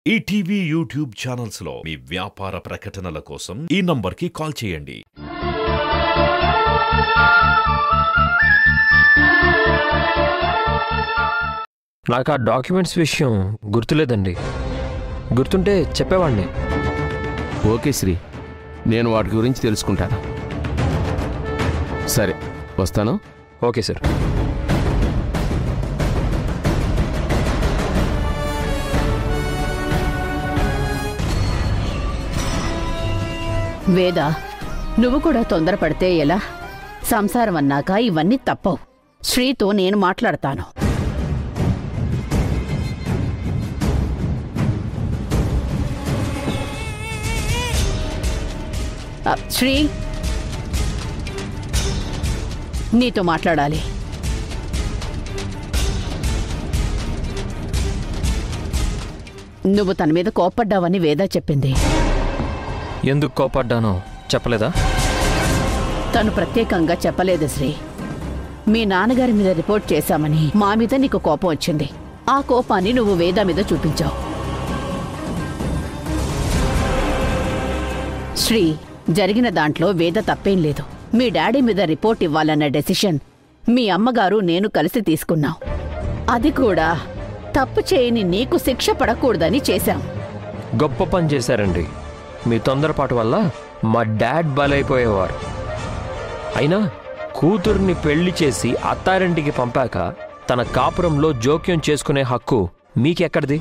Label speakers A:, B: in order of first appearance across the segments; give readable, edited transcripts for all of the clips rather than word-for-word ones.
A: ETV YouTube channels లో మీ వ్యాపార ప్రకటనల కోసం ఈ నంబర్కి కాల్ చేయండి.
B: నాకు ఆ డాక్యుమెంట్స్ విషయం గుర్తులేదండి. గుర్తుంటే చెప్పేవాడిని.
C: ఓకే శ్రీ, నేను వాటి గురించి తెలుసుకుంటాను. సరే, వస్తాను.
B: Okay sir.
D: వేద, నువ్వు కూడా తొందరపడితే ఎలా? సంసారం అన్నాక ఇవన్నీ తప్పవు. శ్రీతో నేను మాట్లాడతాను. శ్రీ, నీతో మాట్లాడాలి. నువ్వు తన మీద కోప్పడ్డావని వేద చెప్పింది.
B: ఎందుకు కోపడ్డానో చెప్పలేదా?
D: తను ప్రత్యేకంగా చెప్పలేదు శ్రీ. మీ నాన్నగారి మీద రిపోర్ట్ చేశామని మా మీద నీకు కోపం వచ్చింది. ఆ కోపాన్ని నువ్వు వేద మీద చూపించావు. శ్రీ, జరిగిన దాంట్లో వేద తప్పేం లేదు. మీ డాడీ మీద రిపోర్ట్ ఇవ్వాలన్న డెసిషన్ మీ అమ్మగారు నేను కలిసి తీసుకున్నాం. అది కూడా తప్పు చేయని నీకు శిక్ష పడకూడదని చేశాం.
B: గొప్ప పని చేశారండి. మీ తొందరపాటు వల్ల మా డాడ్ బలైపోయేవారు. అయినా కూతుర్ని పెళ్లి చేసి అత్తారింటికి పంపాక తన కాపురంలో జోక్యం చేసుకునే హక్కు మీకెక్కడిది?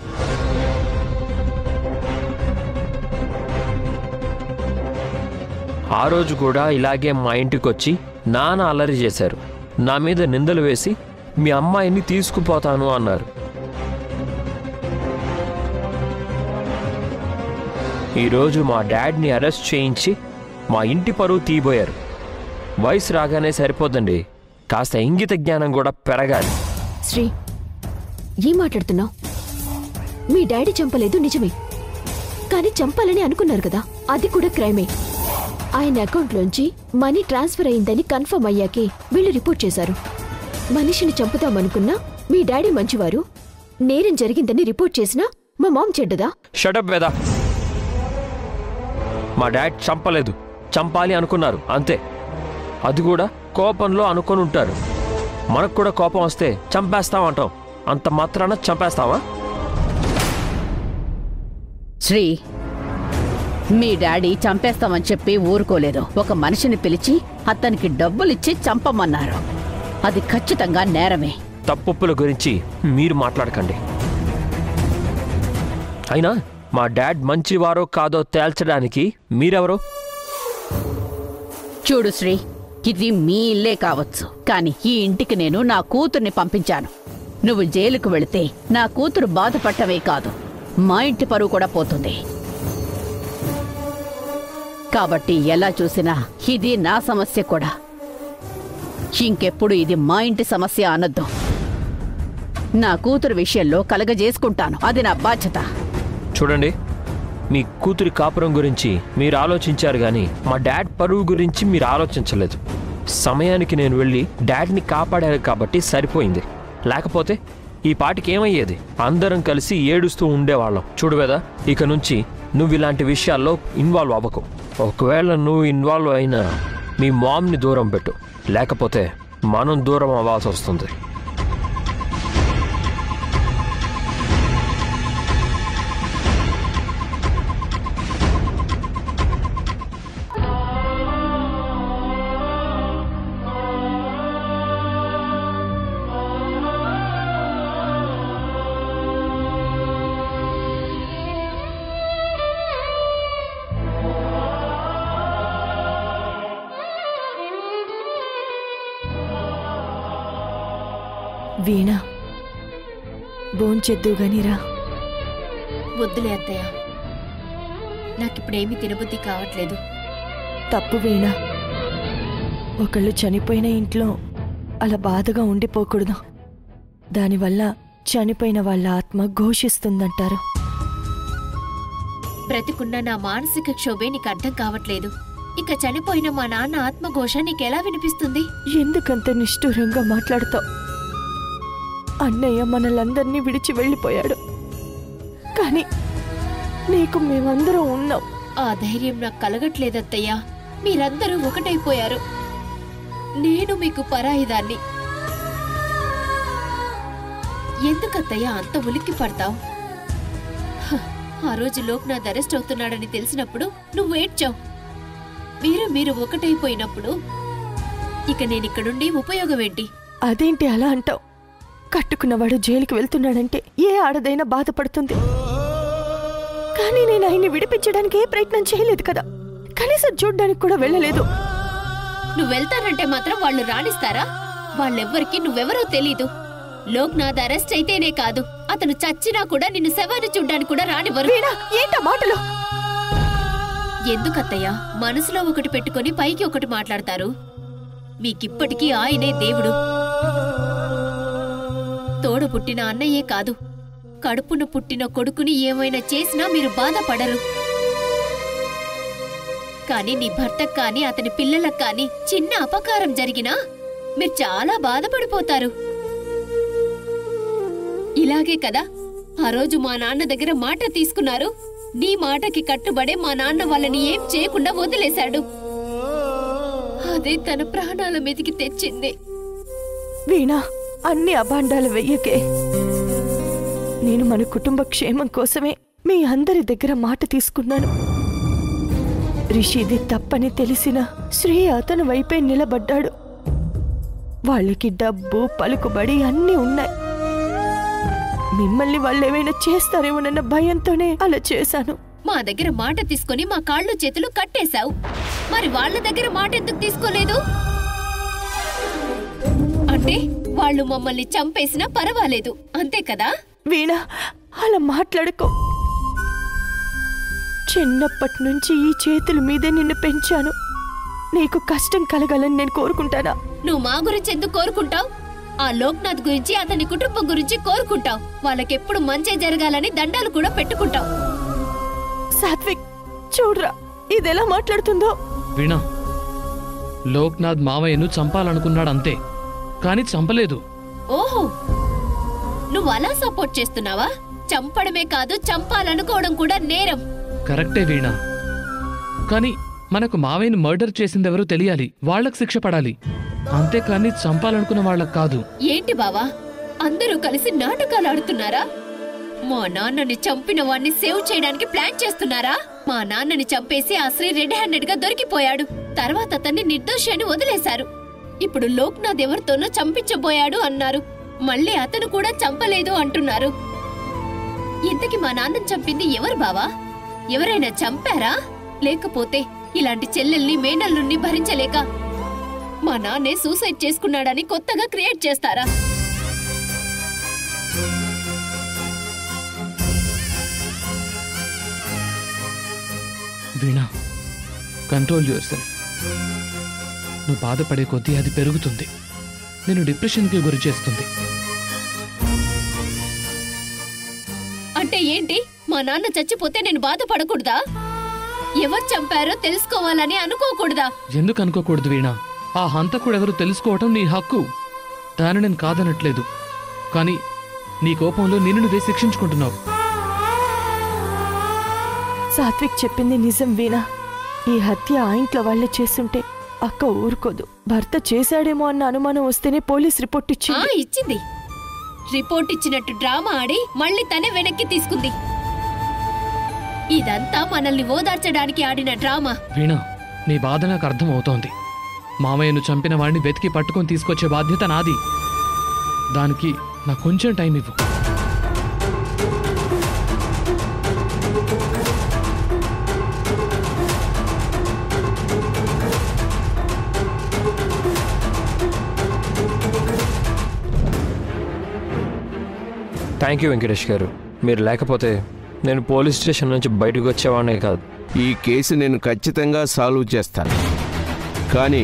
B: ఆ రోజు కూడా ఇలాగే మా ఇంటికొచ్చి నాన్న అల్లరి చేశారు. నా మీద నిందలు వేసి మీ అమ్మాయిని తీసుకుపోతాను అన్నారు. ఈరోజు మా డాడ్ని అరెస్ట్ చేయించి మా ఇంటి పరువు తీయబోయారు. వయసు రాగానే సరిపోదండి, కాస్త ఇంగిత జ్ఞానం కూడా పెరగాలి.
E: శ్రీ, ఏం మాట్లాడుతున్నావు? మీ డాడీ చంపలేదు నిజమే, కానీ చంపాలని అనుకున్నారు కదా, అది కూడా క్రైమే. ఆయన అకౌంట్లోంచి మనీ ట్రాన్స్ఫర్ అయిందని కన్ఫర్మ్ అయ్యాకే వీళ్ళు రిపోర్ట్ చేశారు. మనిషిని చంపుతామనుకున్నా మీ డాడీ మంచివారు, నేరం జరిగిందని రిపోర్ట్ చేసినా మా మామ్ చెడ్డదా?
B: షటప్ వేదా. మా డాడ్ చంపలేదు, చంపాలి అనుకున్నారు అంతే. అది కూడా కోపంలో అనుకొని ఉంటారు. మనకు కూడా కోపం వస్తే చంపేస్తామంటాం, అంత మాత్రాన చంపేస్తావా?
D: శ్రీ, మీ డాడీ చంపేస్తామని చెప్పి ఊరుకోలేదు. ఒక మనిషిని పిలిచి అతనికి డబ్బులిచ్చి చంపమన్నారు. అది ఖచ్చితంగా నేరమే.
B: తప్పుల గురించి మీరు మాట్లాడకండి. అయినా మా డాడ్ మంచివారో కాదో తేల్చడానికి మీరెవరో?
D: చూడు శ్రీ, ఇది మీ ఇల్లే కావచ్చు, కానీ ఈ ఇంటికి నేను నా కూతుర్ని పంపించాను. నువ్వు జైలుకు వెళితే నా కూతురు బాధపడటమే కాదు, మా ఇంటి పరువు కూడా పోతుంది. కాబట్టి ఎలా చూసినా ఇది నా సమస్య కూడా. ఇంకెప్పుడు ఇది మా ఇంటి సమస్య అనొద్దు. నా కూతురు విషయంలో కలగజేసుకుంటాను, అది నా బాధ్యత.
B: చూడండి, మీ కూతురి కాపురం గురించి మీరు ఆలోచించారు కానీ మా డాడ్ పరువు గురించి మీరు ఆలోచించలేదు. సమయానికి నేను వెళ్ళి డాడ్ని కాపాడాను కాబట్టి సరిపోయింది. లేకపోతే ఈ పాటికి ఏమయ్యేది? అందరం కలిసి ఏడుస్తూ ఉండేవాళ్ళం. చూడువేదా, ఇక నుంచి నువ్వు ఇలాంటి విషయాల్లో ఇన్వాల్వ్ అవ్వకు. ఒకవేళ నువ్వు ఇన్వాల్వ్ అయినా మీ మామ్ని దూరం పెట్టు, లేకపోతే మనం దూరం అవ్వాల్సి వస్తుంది.
E: వీణా, భోంచెద్దు గానిరా.
F: వద్దులే అత్తయ్య, నాకిప్పుడేమీ తినబుద్ధి కావట్లేదు.
E: తప్పు వీణా, ఒకళ్ళు చనిపోయిన ఇంట్లో అలా బాధగా ఉండిపోకూడదు. దానివల్ల చనిపోయిన వాళ్ళ ఆత్మ ఘోషిస్తుందంటారు.
F: బ్రతికున్న నా మానసిక క్షోభే నీకు అర్థం కావట్లేదు. ఇక చనిపోయిన మా నాన్న ఆత్మఘోష నీకెలా వినిపిస్తుంది?
E: ఎందుకంత నిష్ఠూరంగా మాట్లాడతావు? అన్నయ్య మనలందర్నీ విడిచి వెళ్ళిపోయాడు, కానీ నీకు మేమందరం ఉన్నాం.
F: ఆ ధైర్యం నాకు కలగట్లేదత్తయ్యా. మీరందరూ ఒకటైపోయారు. నేను మీకు పరాయిదాన్ని. ఎందుకత్తయ్యా అంత ఉలిక్కి పడతావు? ఆ రోజు లోక్నాథ్ అరెస్ట్ అవుతున్నాడని తెలిసినప్పుడు నువ్వు ఏడ్చావు. మీరు ఒకటైపోయినప్పుడు ఇక నేనిక్కడుండి ఉపయోగం ఏంటి?
E: అదేంటి అలా అంటావు? కట్టుకున్నవాడు జైలుకి వెళ్తున్నాడంటే ఏ ఆడదైనా బాధపడుతుంది. కానీ నేను ఆయన్ని విడిపించడానికి ఏ ప్రయత్నం చేయలేదు కదా. కనీసం చూడ్డానికి కూడా వెళ్ళలేదు.
F: నువ్వు వెళ్తానంటే మాత్రం వాళ్ళు రాణిస్తారా? వాళ్ళెవ్వరికి నువ్వెవరో తెలీదు. లోక్నాథ్ అరెస్ట్ అయితేనే కాదు, అతను చచ్చినా కూడా నిన్ను శవాన్ని చూడ్డానికి కూడా రానివ్వరు.
E: ఏంటా మాటలు?
F: ఎందుకత్తయ్యా మనసులో ఒకటి పెట్టుకొని పైకి ఒకటి మాట్లాడతారు? మీకిప్పటికీ ఆయనే దేవుడు. తోడ పుట్టిన అన్నయ్యే కాదు, కడుపున పుట్టిన కొడుకుని ఏమైనా చేసినా మీరు బాధపడరు. కానీ నీ భర్తకు కాని అతని పిల్లలకు కాని చిన్న అపకారం జరిగినా మీరు చాలా బాధపడిపోతారు. ఇలాగే కదా ఆ రోజు మా నాన్న దగ్గర మాట తీసుకున్నారు. నీ మాటకి కట్టుబడే మా నాన్న వాళ్ళని ఏం చేయకుండా వదిలేశాడు. అదే తన ప్రాణాల మీదికి తెచ్చింది.
E: వీణా, అన్ని అభాండాలు వెయ్యకే. నేను మన కుటుంబ క్షేమం కోసమే మీ అందరి దగ్గర మాట తీసుకున్నాను. రిషిది తప్పని తెలిసిన శ్రీ అతని వైపే నిలబడ్డాడు. వాళ్ళకి డబ్బు పలుకుబడి అన్నీ ఉన్నాయి. మిమ్మల్ని వాళ్ళేమైనా చేస్తారేమోనన్న భయంతోనే అలా చేశాను.
F: మా దగ్గర మాట తీసుకొని మా కాళ్ళు చేతులు కట్టేశావు. మరి వాళ్ళ దగ్గర మాట ఎందుకు తీసుకోలేదు? అంటే వాళ్ళు మమ్మల్ని చంపేసినా పర్వాలేదు అంతే కదా?
E: వీణా, అలా మాట్లాడుకో. చిన్నప్పటి నుంచి ఈ చేతుల మీదే నిన్ను పెంచాను. నీకు కష్టం కలగాలని నేను కోరుకుంటానా?
F: నువ్వు మా గురించి ఎందుకు కోరుకుంటావు? ఆ లోక్నాథ్ గురించి అతని కుటుంబం గురించి కోరుకుంటావు. వాళ్ళకెప్పుడు మంచి జరగాలని దండాలు కూడా పెట్టుకుంటావు.
E: సాత్విక్, చూడ్రా ఇదెలా మాట్లాడుతుందో.
G: వీణా, లోక్నాథ్ మావయ్యను చంపాలనుకున్నాడంతే, కాని చంపలేదు.
F: ఓహో, నువ్వు అలా సపోర్ట్ చేస్తున్నావా? చంపడమే కాదు, చంపాలనుకోవడం కూడా నేరం.
G: కరెక్టే వీణా, కాని మనకు మావయ్యను మర్డర్ చేసిందెవరో తెలియాలి. వాళ్లకు శిక్ష పడాలి, అంతేకాని చంపాలనుకున్న వాళ్ళకు కాదు.
F: ఏంటి బావా, అందరూ కలిసి నాటకాలు ఆడుతున్నారా? మా నాన్నని చంపిన వాణ్ణి సేవ్ చేయడానికి ప్లాన్ చేస్తున్నారా? మా నాన్నని చంపేసి ఆ శ్రీ రెడ్ హ్యాండెడ్ గా దొరికిపోయాడు. తర్వాత అతన్ని నిర్దోషి అని వదిలేశారు. ఇప్పుడు లోక్నాథ్ ఎవరితోనో చంపించబోయాడు అన్నారు. మళ్ళీ అతను కూడా చంపలేదు అంటున్నారు. ఇంతకి మా నాన్నని చంపింది ఎవరు బావా? ఎవరైనా చంపారా? లేకపోతే ఇలాంటి చెల్లెల్ని మేనల్లుని భరించలేక మా నాన్నే సూసైడ్ చేసుకున్నాడని కొత్తగా క్రియేట్ చేస్తారా?
G: వీణా, కంట్రోల్ యువర్ సెల్ఫ్. నువ్వు బాధపడే కొద్దీ అది పెరుగుతుంది, నేను డిప్రెషన్కి గురి చేస్తుంది.
F: అంటే ఏంటి? మా నాన్న చచ్చిపోతే నేను బాధపడకూడదా? ఎవరు చంపారో తెలుసుకోవాలని అనుకోకూడదా?
G: ఎందుకు అనుకోకూడదు వీణా? ఆ హంతకుడెవరు తెలుసుకోవటం నీ హక్కు. దాన్ని నేను కాదనట్లేదు, కానీ నీ కోపంలో నిన్ను నువ్వే శిక్షించుకుంటున్నావు.
E: సాత్విక్ చెప్పింది నిజం వీణా. ఈ హత్య ఆ ఇంట్లో వాళ్ళే చేస్తుంటే అక్క ఊరుకోదు. భర్త చేశాడేమో అన్న అనుమానం వస్తేనే పోలీస్ రిపోర్ట్
F: ఇచ్చింది. రిపోర్ట్ ఇచ్చినట్టు డ్రామా ఆడి మళ్ళీ తనే వెనక్కి తీసుకుంది. ఇదంతా మనల్ని ఓదార్చడానికి ఆడిన డ్రామా.
G: వీణా, నీ బాధ నాకు అర్థం అవుతోంది. మామయ్యను చంపిన వాడిని వెతికి పట్టుకొని తీసుకొచ్చే బాధ్యత నాది. దానికి నాకు కొంచెం టైం ఇవ్వు.
B: థ్యాంక్ యూ వెంకటేష్ గారు. మీరు లేకపోతే నేను పోలీస్ స్టేషన్ నుంచి బయటకు వచ్చేవాడినే కాదు.
C: ఈ కేసు నేను ఖచ్చితంగా సాల్వ్ చేస్తాను, కానీ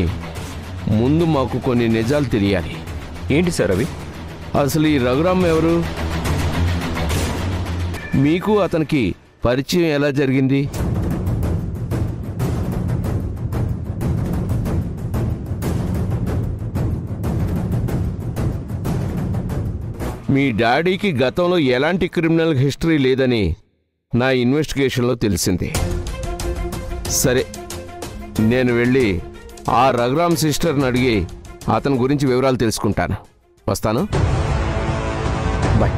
C: ముందు మాకు కొన్ని నిజాలు తెలియాలి.
B: ఏంటి సార్ అవి?
C: అసలు ఈ రఘురామ్ ఎవరు? మీకు అతనికి పరిచయం ఎలా జరిగింది? మీ డాడీకి గతంలో ఎలాంటి క్రిమినల్ హిస్టరీ లేదని నా ఇన్వెస్టిగేషన్లో తెలిసింది. సరే, నేను వెళ్ళి ఆ రఘురామ్ సిస్టర్ని అడిగి అతని గురించి వివరాలు తెలుసుకుంటాను. వస్తాను.
B: బాయ్.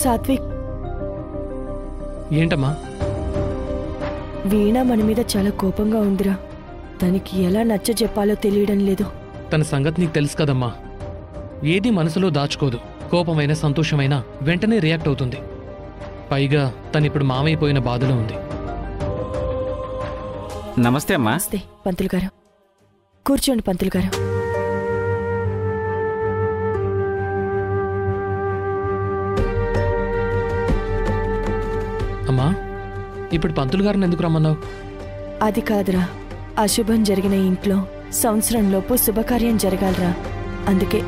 H: సాత్విక్,
G: ఏంటమ్మా?
H: వీణ మన మీద చాలా కోపంగా ఉందిరా. తనకి ఎలా నచ్చ చెప్పాలో తెలియడం లేదు.
G: తన సంగతి నీకు తెలుసు కదమ్మా. ఏది మనసులో దాచుకోదు. కోపమైన సంతోషమైనా వెంటనే రియాక్ట్ అవుతుంది. పైగా తనిప్పుడు మామైపోయిన బాధలో ఉంది.
I: నమస్తే అమ్మా.
H: నమస్తే పంతులు గారు. కూర్చోండి పంతులు గారు.
G: అమ్మా, ఇప్పుడు పంతులు గారిని ఎందుకు రమ్మన్నావు?
H: అది కాదురా, అశుభం జరిగిన ఇంట్లో సంవత్సరంలోపు శుభకార్యం జరగాలరా. అందుకే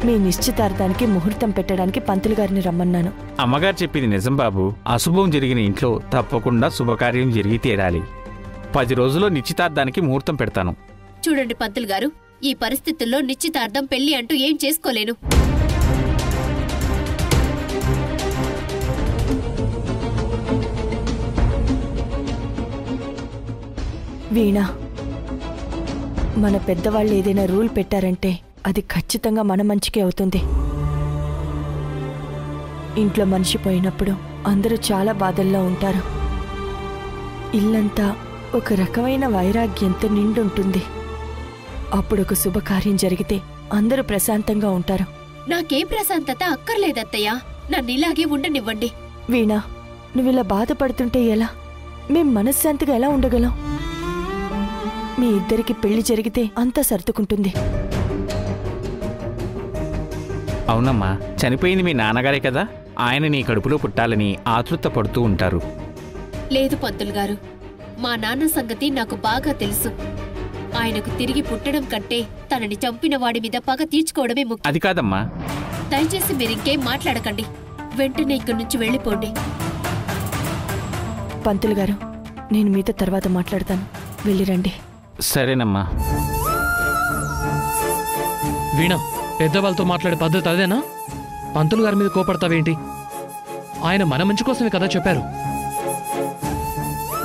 H: మీ నిశ్చితార్థానికి ముహూర్తం పెట్టడానికి పంతులు గారిని రమ్మన్నాను.
I: అమ్మగారు చెప్పింది నిజం బాబు. అశుభం జరిగిన ఇంట్లో తప్పకుండా శుభకార్యం జరిగి తీరాలి. 10 రోజుల్లో నిశ్చితార్థానికి ముహూర్తం పెడతాను.
F: చూడండి పంతులు గారు, ఈ పరిస్థితుల్లో నిశ్చితార్థం పెళ్లి అంటూ ఏం చేసుకోలేను.
H: వీణా, మన పెద్దవాళ్ళు ఏదైనా రూల్ పెట్టారంటే అది ఖచ్చితంగా మన మంచికే అవుతుంది. ఇంట్లో మనిషి పోయినప్పుడు అందరూ చాలా బాధల్లో ఉంటారు. ఇల్లంతా ఒక రకమైన వైరాగ్యంతో నిండుంటుంది. అప్పుడు ఒక శుభకార్యం జరిగితే అందరూ ప్రశాంతంగా ఉంటారు.
F: నాకేం ప్రశాంతత అక్కర్లేదత్తయ్యా. నన్ను ఇలాగే ఉండనివ్వండి.
H: వీణా, నువ్విలా బాధపడుతుంటే ఎలా? మేం మనశ్శాంతిగా ఎలా ఉండగలం? మీ ఇద్దరికి పెళ్లి జరిగితే అంతా సర్దుకుంటుంది.
I: అవునమ్మా, చనిపోయింది మీ నాన్నగారే కదా. ఆయన నీ కడుపులో పుట్టాలని ఆతృత పడుతూ ఉంటారు.
F: లేదు పంతులు గారు, మా నాన్న సంగతి నాకు బాగా తెలుసు. ఆయనకు తిరిగి పుట్టడం కంటే తనని చంపిన వాడి మీద పగ తీర్చుకోవడమే ముఖ్యం.
I: అది కాదమ్మా.
F: దయచేసి మీరింకేం మాట్లాడకండి. వెంటనే ఇక్కడి నుంచి వెళ్ళిపోండి.
H: పంతులు గారు, నేను మీతో తర్వాత మాట్లాడతాను. వెళ్ళిరండి.
I: సరేనమ్మా.
G: వీణ, పెద్దవాళ్ళతో మాట్లాడే పద్ధతి అదేనా? పంతులు గారి మీద కోపడతావేంటి? ఆయన మన మంచి కోసమే కదా చెప్పారు.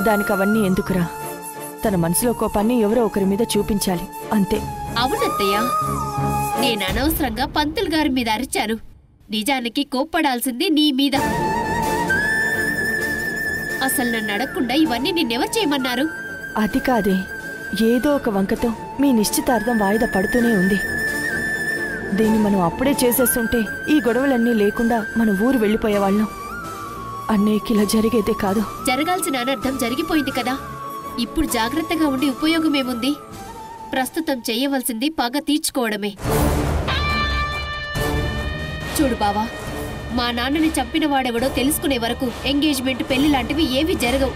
H: దానికి అవన్నీ ఎందుకురా? తన మనసులో కోపాన్ని ఎవరో ఒకరి మీద చూపించాలి, అంతే.
F: అవునత్తయ్యా, నేను అనవసరంగా పంతులు గారి మీద అరిచాను. నిజానికి కోప్పడాల్సింది నీ మీద. అసలు నన్ను అడగకుండా ఇవన్నీ నిన్నెవరు చేయమన్నారు?
H: అది కాదే, ఏదో ఒక వంకతో మీ నిశ్చితార్థం వాయిదా పడుతూనే ఉంది. దీన్ని మనం అప్పుడే చేసేస్తుంటే ఈ గొడవలన్నీ లేకుండా మన ఊరు వెళ్ళిపోయేవాళ్ళం. అన్నయ్యకి ఇలా జరిగేదే కాదు.
F: జరగాల్సిన అనర్థం జరిగిపోయింది కదా. ఇప్పుడు జాగ్రత్తగా ఉండి ఉపయోగమేముంది? ప్రస్తుతం చెయ్యవలసింది పగ తీర్చుకోవడమే. చూడు బావా, మా నాన్నని చంపిన వాడెవడో తెలుసుకునే వరకు ఎంగేజ్మెంట్, పెళ్లి లాంటివి ఏవి జరగవు.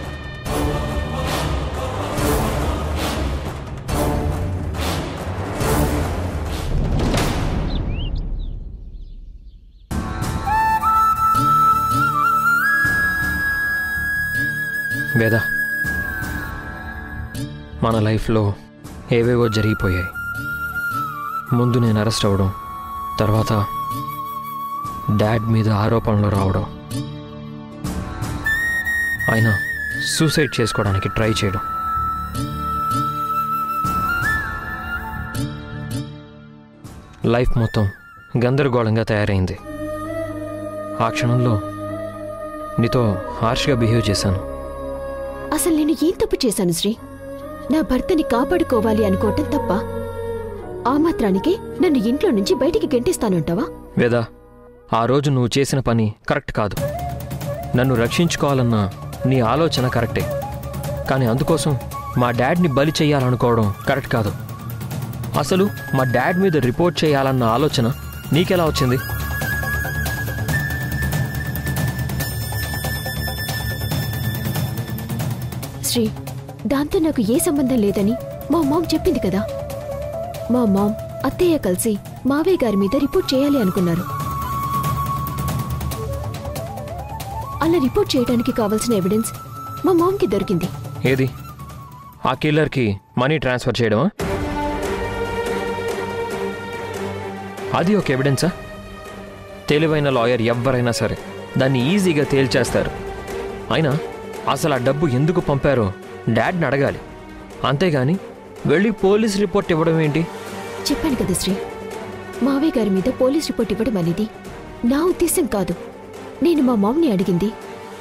B: వేద, మన లైఫ్లో ఏవేవో జరిగిపోయాయి. ముందు నేను అరెస్ట్ అవ్వడం, తర్వాత డాడ్ మీద ఆరోపణలు రావడం, ఆయన సూసైడ్ చేసుకోవడానికి ట్రై చేయడం. లైఫ్ మొత్తం గందరగోళంగా తయారైంది. ఆ క్షణంలో నీతో హార్ష్గా బిహేవ్ చేశాను.
E: అసలు నేను ఏం తప్పు చేశాను శ్రీ? నా భర్తని కాపాడుకోవాలి అనుకోవటం తప్ప? ఆ మాత్రానికి నన్ను ఇంట్లో నుంచి బయటికి గెంటేస్తానంటావా?
B: వేదా, ఆ రోజు నువ్వు చేసిన పని కరెక్ట్ కాదు. నన్ను రక్షించుకోవాలన్న నీ ఆలోచన కరెక్టే, కానీ అందుకోసం మా డాడ్ని బలి చెయ్యాలనుకోవడం కరెక్ట్ కాదు. అసలు మా డాడ్ మీద రిపోర్ట్ చేయాలన్న ఆలోచన నీకెలా వచ్చింది?
E: శ్రీ, దాంతో నాకు ఏ సంబంధం లేదని మా మామ్ చెప్పింది కదా. మా మామ్, అత్తయ్య కలిసి మావయ్య గారి మీద రిపోర్ట్ చేయాలి అనుకున్నారు. అలా రిపోర్ట్ చేయడానికి కావాల్సిన ఎవిడెన్స్ మా మామ్కి దొరికింది.
B: ఏది? ఆ కిల్లర్కి మనీ ట్రాన్స్ఫర్ చేయడమా? అది ఒక ఎవిడెన్సా? తెలివైన లాయర్ ఎవ్వరైనా సరే దాన్ని ఈజీగా తేల్చేస్తారు. అయినా అసలు ఆ డబ్బు ఎందుకు పంపారో డాడ్ని అడగాలి. అంతేగాని వెళ్ళి పోలీస్ రిపోర్ట్ ఇవ్వడం ఏంటి?
E: చెప్పాను కదా శ్రీ, మావయ్య గారి మీద పోలీస్ రిపోర్ట్ ఇవ్వడం అనేది నా ఉద్దేశం కాదు. నేను మా మామ్ని అడిగింది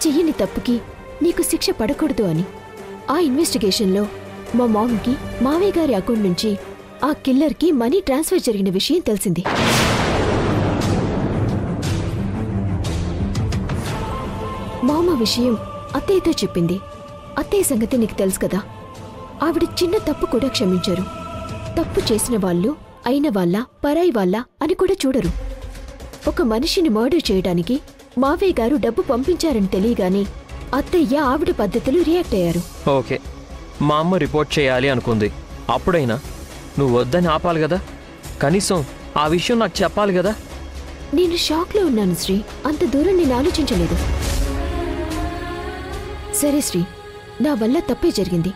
E: చెయ్యని తప్పుకి నీకు శిక్ష పడకూడదు అని. ఆ ఇన్వెస్టిగేషన్లో మా మామ్కి మావయ్య గారి అకౌంట్ నుంచి ఆ కిల్లర్కి మనీ ట్రాన్స్ఫర్ జరిగిన విషయం తెలిసింది. మామ విషయం అత్తయ్యతో చెప్పింది. అత్తయ్య సంగతి నీకు తెలుసు కదా. ఆవిడ చిన్న తప్పు కూడా క్షమించారు. తప్పు చేసిన వాళ్ళు అయిన వాళ్ళ పరాయి వాళ్ళ అని కూడా చూడరు. ఒక మనిషిని మర్డర్ చేయడానికి మావయ్య గారు డబ్బు పంపించారని తెలియగానే అత్తయ్య ఆవిడ పద్ధతులు రియాక్ట్ అయ్యారు.
B: ఓకే, మా అమ్మ రిపోర్ట్ చేయాలి అనుకుంది. అప్పుడైనా నువ్వు వద్దని ఆపాలి కదా. కనీసం ఆ విషయం నాకు చెప్పాలి కదా.
E: నేను షాక్లో ఉన్నాను శ్రీ. అంత దూరం నేను ఆలోచించలేదు. సరే శ్రీ, నా వల్ల తప్పే జరిగింది.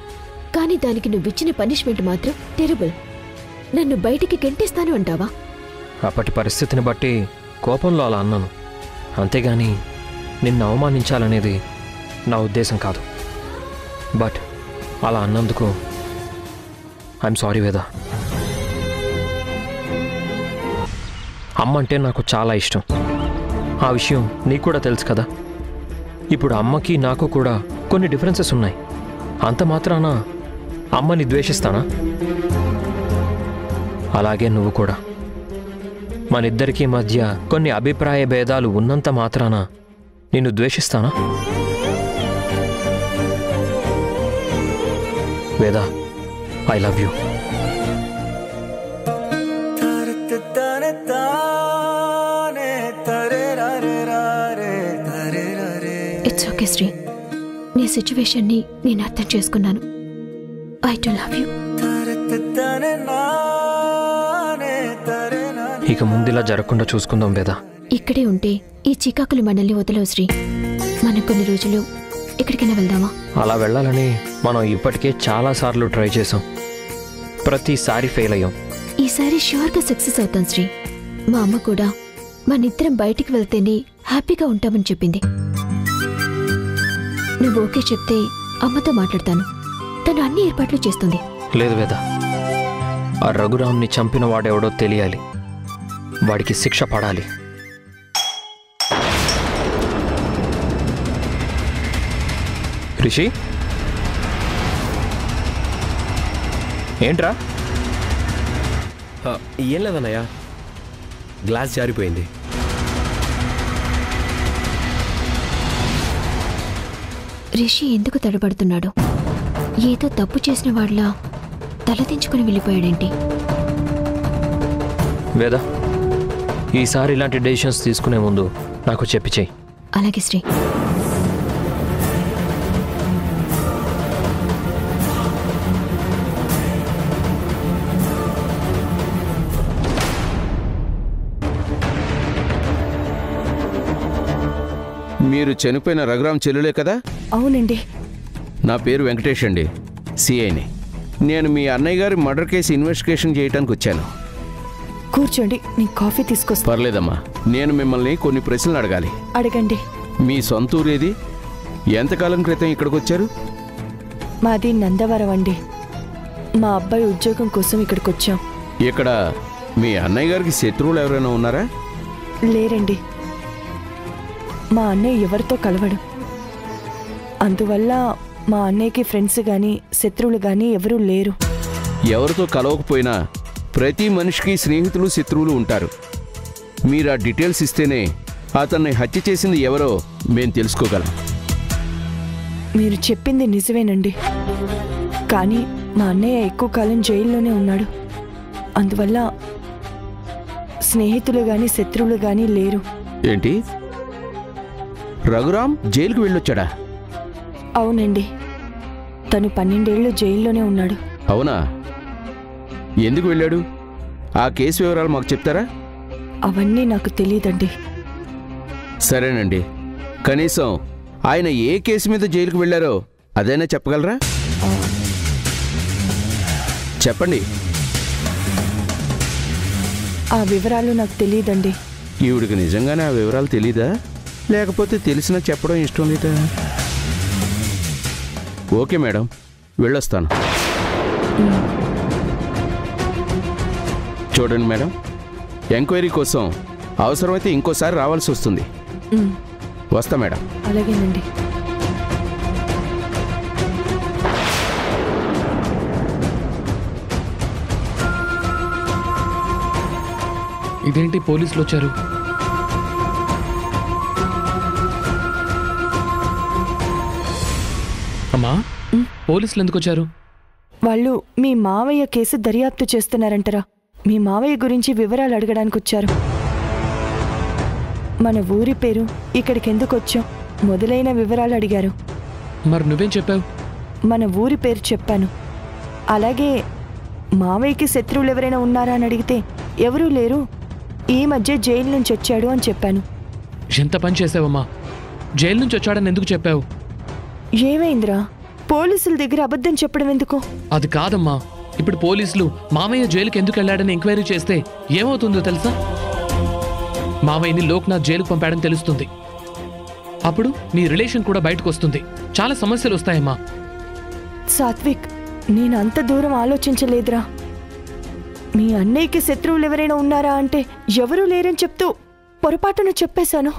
E: కానీ దానికి నువ్విచ్చిన పనిష్మెంట్ మాత్రం టెరబుల్. నన్ను బయటికి గెంటేస్తాను అంటావా?
B: అప్పటి పరిస్థితిని బట్టి కోపంలో అలా అన్నాను. అంతేగాని నిన్ను అవమానించాలనేది నా ఉద్దేశం కాదు. బట్ అలా అన్నందుకు ఐఎమ్ సారీ వేద. అమ్మ అంటే నాకు చాలా ఇష్టం. ఆ విషయం నీకు కూడా తెలుసు కదా. ఇప్పుడు అమ్మకి నాకు కూడా కొన్ని డిఫరెన్సెస్ ఉన్నాయి. అంత మాత్రాన అమ్మని ద్వేషిస్తానా? అలాగే నువ్వు కూడా. మనిద్దరికీ మధ్య కొన్ని అభిప్రాయ భేదాలు ఉన్నంత మాత్రాన నిన్ను ద్వేషిస్తానా? Veda, I love you.
E: It's okay Sri, నీ సిచ్యువేషన్ని నేను అర్థం చేసుకున్నాను. I do love you.
B: ఇక ముందులా జరగకుండా చూసుకుందాం వేద.
E: ఇక్కడే ఉంటే ఈ చికాకులు మనల్ని వదలవు శ్రీ. మనం కొన్ని రోజులు ఎక్కడికైనా వెళ్దామా?
B: అలా వెళ్ళాలని మనం ఇప్పటికే చాలాసార్లు ట్రై చేసాం. ప్రతిసారి ఫెయిల్ అయ్యాం.
E: ఈసారి ష్యూర్గా సక్సెస్ అవుతాం శ్రీ. మా అమ్మ కూడా మనిద్దరం బయటికి వెళ్తేనే హ్యాపీగా ఉంటామని చెప్పింది. నువ్వు ఓకే చెప్తే అమ్మతో మాట్లాడతాను. తను అన్ని ఏర్పాట్లు చేస్తుంది.
B: లేదు వేద, ఆ రఘురామ్ని చంపిన వాడెవడో తెలియాలి. వాడికి శిక్ష పడాలి. రిషి, ఏంట్రా?
J: ఏం లేదన్నయ్య, గ్లాస్ జారిపోయింది.
E: రిషి ఎందుకు తడబడుతున్నాడు? ఏదో తప్పు చేసిన వాళ్ళ తలదించుకుని వెళ్ళిపోయాడేంటి?
B: వేద, ఈసారి ఇలాంటి డెసిషన్స్ తీసుకునే ముందు నాకు చెప్పి చెయ్యి.
E: అలాగే శ్రీ.
C: మీరు చనిపోయిన రఘురామ్ చెల్లులే కదా?
H: అవునండి.
C: నా పేరు వెంకటేష్ అండి, సిఐని. నేను మీ అన్నయ్య గారి మర్డర్ కేసు ఇన్వెస్టిగేషన్ చేయడానికి వచ్చాను.
H: కూర్చోండి, నేను కాఫీ తీసుకొస్తా.
C: పర్లేదమ్మా, నేను మిమ్మల్ని కొన్ని ప్రశ్నలు అడగాలి.
H: అడగండి.
C: మీ సొంత ఊరేది? ఎంతకాలం క్రితం ఇక్కడికి వచ్చారు?
H: మాది నందవరం అండి. మా అబ్బాయి ఉద్యోగం కోసం ఇక్కడికి వచ్చాం.
C: ఇక్కడ మీ అన్నయ్య గారికి శత్రువులు ఎవరైనా ఉన్నారా?
H: లేరండి. మా అన్నయ్య ఎవరితో కలవడు. అందువల్ల మా అన్నయ్యకి ఫ్రెండ్స్ కానీ శత్రువులు కానీ ఎవరూ లేరు.
C: ఎవరితో కలవకపోయినా ప్రతి మనిషికి స్నేహితులు శత్రువులు ఉంటారు. మీరు ఆ డీటెయిల్స్ ఇస్తేనే అతన్ని హత్య చేసింది ఎవరో మేం తెలుసుకోగలం.
H: మీరు చెప్పింది నిజమేనండి. కానీ మా అన్నయ్య ఎక్కువ కాలం జైల్లోనే ఉన్నాడు. అందువల్ల స్నేహితులు కానీ శత్రువులు కానీ లేరు.
C: ఏంటి, రఘురామ్ జైలుకు వెళ్ళొచ్చాడా?
H: అవునండి, తను 12 ఏళ్ళు జైల్లోనే ఉన్నాడు.
C: అవునా? ఎందుకు వెళ్ళాడు? ఆ కేసు వివరాలు మాకు చెప్తారా?
H: అవన్నీ నాకు తెలియదండి.
C: సరేనండి, కనీసం ఆయన ఏ కేసు మీద జైలుకు వెళ్ళారో అదైనా చెప్పగలరా? చెప్పండి.
H: ఆ వివరాలు నాకు తెలియదండి.
C: ఈవిడికి నిజంగానే ఆ వివరాలు తెలీదా, లేకపోతే తెలిసినా చెప్పడం ఇష్టం లేదా? ఓకే మేడం, వెళ్ళొస్తాను. చూడండి మేడం, ఎంక్వైరీ కోసం అవసరమైతే ఇంకోసారి రావాల్సి వస్తుంది. వస్తా మేడం.
H: అలాగేనండి.
G: ఇదేంటి పోలీసులు వచ్చారు? అమ్మా, పోలీసులు ఎందుకు వచ్చారు?
H: వాళ్ళు మీ మావయ్య కేసు దర్యాప్తు చేస్తున్నారంటారా? మీ మావయ్య గురించి వివరాలు అడగడానికి వచ్చారు. మన ఊరి పేరు, ఇక్కడికి ఎందుకు వచ్చాం మొదలైన వివరాలు అడిగారు.
G: మరి నువ్వేం చెప్పావు?
H: మన ఊరి పేరు చెప్పాను. అలాగే మావయ్యకి శత్రువులు ఎవరైనా ఉన్నారా అని అడిగితే ఎవరూ లేరు, ఈ మధ్య జైలు నుంచి వచ్చాడు అని చెప్పాను.
G: ఎంత పని చేసావమ్మా? జైలు నుంచి వచ్చాడని ఎందుకు చెప్పావు?
H: ఏమైందిరా, పోలీసుల దగ్గర అబద్ధం చెప్పడం ఎందుకు?
G: అది కాదమ్మా, ఇప్పుడు పోలీసులు మామయ్య జైలుకి ఎందుకు వెళ్ళాడని ఎంక్వైరీ చేస్తే ఏమవుతుందో తెలుసా? మామయ్యని లోక్నాథ్ జైలుకు పంపాడని తెలుస్తుంది. అప్పుడు నీ రిలేషన్ కూడా బయటకు వస్తుంది. చాలా సమస్యలు వస్తాయమ్మా.
H: సాత్విక్, నేను అంత దూరం ఆలోచించలేదురా. మీ అన్నయ్యకి శత్రువులు ఎవరైనా ఉన్నారా అంటే ఎవరూ లేరని చెప్తూ పొరపాటున చెప్పేశాను.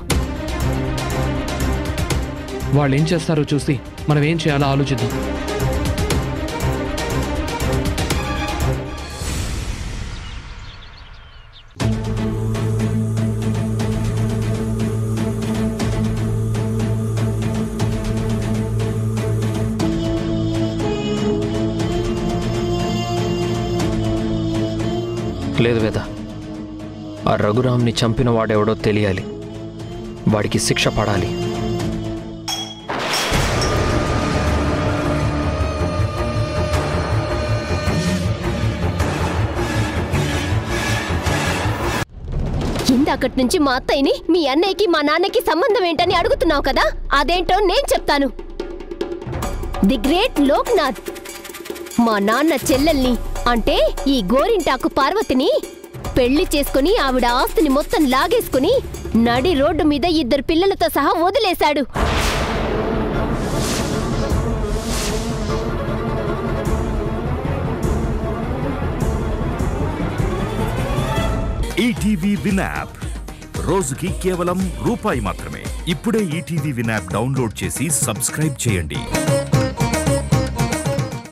G: వాళ్ళు ఏం చేస్తారో చూసి మనం ఏం చేయాలో ఆలోచిద్దాం.
B: లేదు వేద, ఆ రఘురామ్ని చంపిన వాడెవడో తెలియాలి. వాడికి శిక్ష పడాలి.
F: ఇందాకటి నుంచి మా అత్తయ్యని మీ అన్నయ్యకి మా నాన్నకి సంబంధం ఏంటని అడుగుతున్నావు కదా, అదేంటో నేను చెప్తాను. ది గ్రేట్ లోక్నాథ్ మా నాన్న చెల్లెల్ని, అంటే ఈ గోరింటాకు పార్వతిని పెళ్లి చేసుకుని ఆవిడ ఆస్తిని మొత్తం లాగేసుకుని నడి రోడ్డు మీద 2 పిల్లలతో సహా వదిలేశాడు.
A: ఈటీవీ విన్ యాప్ రోజుకి కేవలం రూపాయి మాత్రమే. ఇప్పుడే ఈటీవీ విన్ యాప్ డౌన్లోడ్ చేసి సబ్స్క్రైబ్ చేయండి.